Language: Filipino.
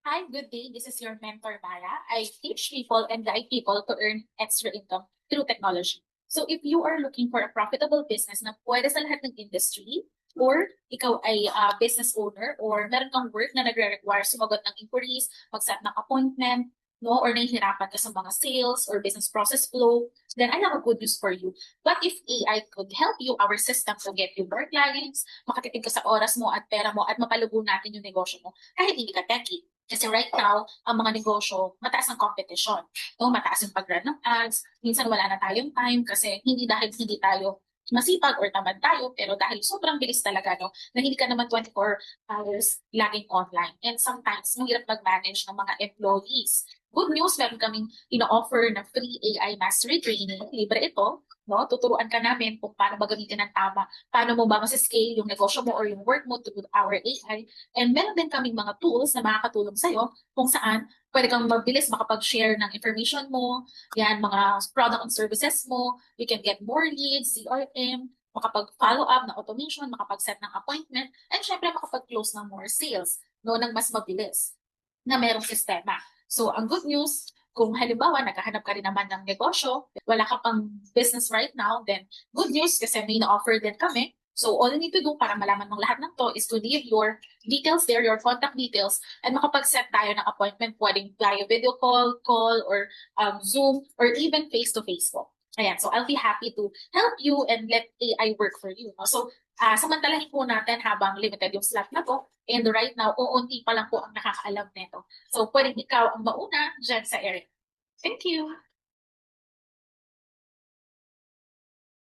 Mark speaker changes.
Speaker 1: Hi, good day. This is your mentor, Mara. I teach people and guide people to earn extra income through technology. So if you are looking for a profitable business na pwede sa lahat ng industry, or ikaw ay business owner, or meron kang work na nagre-require sumagot ng inquiries, mag-set ng appointment, no, or nahihirapan ka sa mga sales or business process flow, then I have a good news for you. What if AI could help you, our system, to get you more clients, makatipid ka sa oras mo at pera mo, at mapalubo natin yung negosyo mo kahit hindi ka techie? Kasi right now, ang mga negosyo, mataas ang competition. No? Mataas yung pag-run ng ads. Minsan wala na tayong time kasi hindi dahil hindi tayo masipag or tamad tayo, pero dahil sobrang bilis talaga, no, na hindi ka naman 24 hours laging online. And sometimes, mahirap mag-manage ng mga employees. Good news, meron kaming ino-offer na free AI mastery training. Libre ito. No? Tuturuan ka namin kung paano ba gamitin ng tama, paano mo ba mas-scale yung negosyo mo or yung work mo through our AI. And meron din kaming mga tools na makakatulong sa'yo kung saan pwede kang mabilis makapag-share ng information mo, yan, mga product and services mo, you can get more leads, CRM, makapag-follow up na automation, makapag-set ng appointment, and syempre makapag-close ng more sales, no, ng mas mabilis na merong sistema. So, ang good news, kung halimbawa naghahanap ka rin naman ng negosyo, wala ka pang business right now, then good news kasi may na-offer din kami. So all you need to do para malaman mong lahat ng to is to leave your details there, your contact details, and makapag-set tayo ng appointment, pwedeng via video call, or Zoom, or even face-to-face po. Ayan, so I'll be happy to help you and let AI work for you. No? So, samantalahin po natin habang limited yung slot na po. And right now, uunti pa lang po ang nakakaalam nito. So, pwedeng ikaw ang mauna dyan sa area. Thank you!